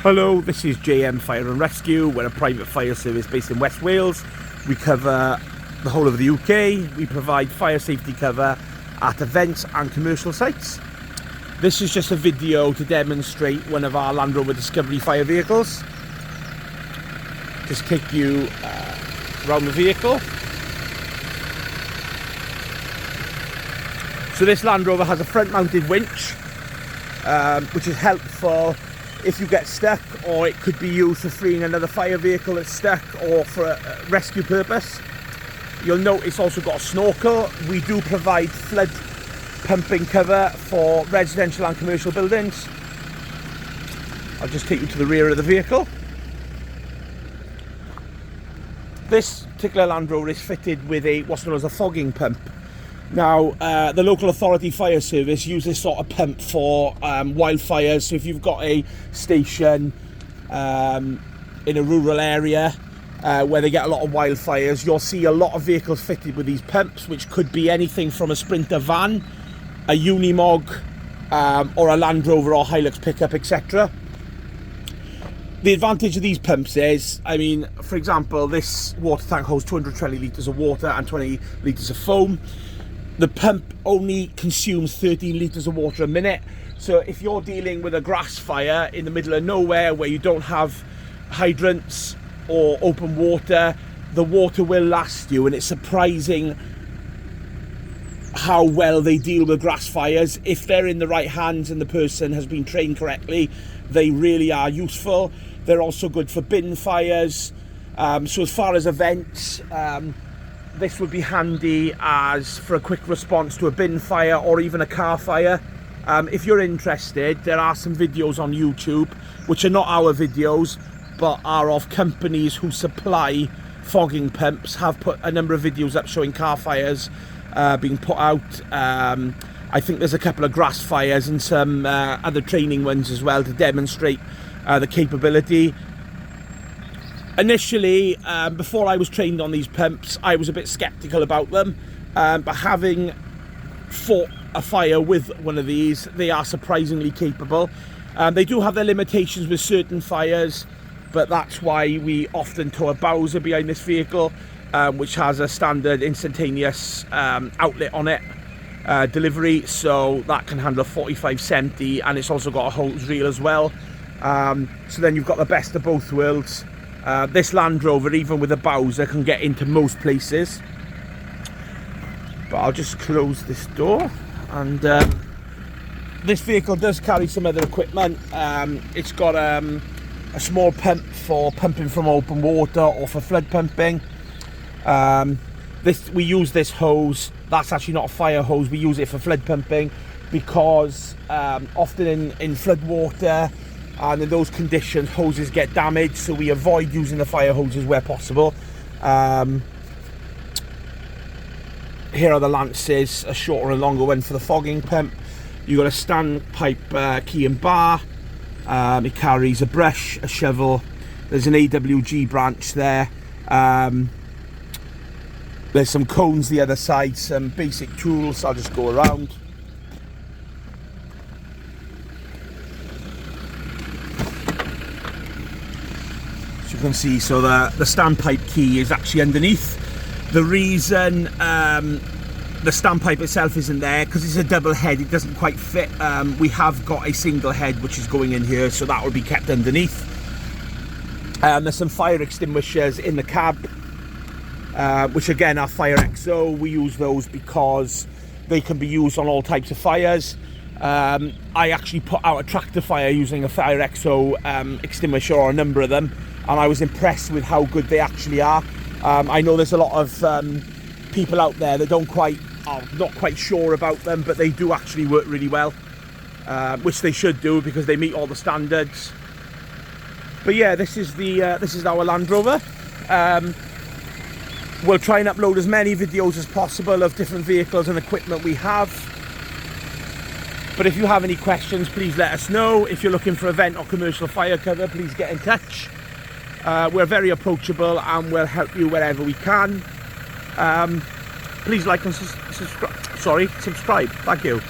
Hello, this is JM Fire and Rescue. We're a private fire service based in West Wales. We cover the whole of the UK. We provide fire safety cover at events and commercial sites. This is just a video to demonstrate one of our Landrover Discovery fire vehicles. Just take you around the vehicle. So this Land Rover has a front mounted winch, which is helpful if you get stuck, or it could be used for freeing another fire vehicle that's stuck or for a rescue purpose. You'll note it's also got a snorkel. We do provide flood pumping cover for residential and commercial buildings. I'll just take you to the rear of the vehicle. This particular Land Rover is fitted with what's known as a fogging pump. Now, the local authority fire service use this sort of pump for wildfires. So if you've got a station in a rural area where they get a lot of wildfires, you'll see a lot of vehicles fitted with these pumps, which could be anything from a Sprinter van, a Unimog, or a Land Rover or Hilux pickup, etc. The advantage of these pumps is, I mean, for example, this water tank holds 220 litres of water and 20 litres of foam. The pump only consumes 13 litres of water a minute. So if you're dealing with a grass fire in the middle of nowhere where you don't have hydrants or open water, the water will last you, and it's surprising how well they deal with grass fires. If they're in the right hands and the person has been trained correctly, they really are useful. They're also good for bin fires. So as far as events, this would be handy as for a quick response to a bin fire or even a car fire. If you're interested, there are some videos on YouTube, which are not our videos, but are of companies who supply fogging pumps. Have put a number of videos up showing car fires being put out. I think there's a couple of grass fires and some other training ones as well to demonstrate the capability. Initially, before I was trained on these pumps, I was a bit skeptical about them, but having fought a fire with one of these, they are surprisingly capable. They do have their limitations with certain fires, but that's why we often tow a Bowser behind this vehicle, which has a standard instantaneous outlet on it, delivery, so that can handle a 45-70, and it's also got a hose reel as well. So then you've got the best of both worlds. This Land Rover, even with a Bowser, can get into most places. But I'll just close this door, and this vehicle does carry some other equipment. It's got a small pump for pumping from open water or for flood pumping. We use this hose. That's actually not a fire hose. We use it for flood pumping because often in flood water and in those conditions, hoses get damaged, so we avoid using the fire hoses where possible. Here are the lances, a shorter and longer one for the fogging pump. You've got a standpipe key and bar. It carries a brush, a shovel. There's an AWG branch there. There's some cones the other side, some basic tools. I'll just go around. You can see, so the standpipe key is actually underneath. The reason the standpipe itself isn't there, because it's a double head, it doesn't quite fit. We have got a single head which is going in here, so that will be kept underneath. There's some fire extinguishers in the cab, which again are Fire XO. We use those because they can be used on all types of fires. I actually put out a tractor fire using a Fire XO extinguisher, or a number of them, and I was impressed with how good they actually are. I know there's a lot of people out there that are not quite sure about them, but they do actually work really well, which they should do because they meet all the standards. But yeah, this is our Land Rover. We'll try and upload as many videos as possible of different vehicles and equipment we have. But if you have any questions, please let us know. If you're looking for event or commercial fire cover, please get in touch. We're very approachable and we'll help you wherever we can. Please like and subscribe. Thank you.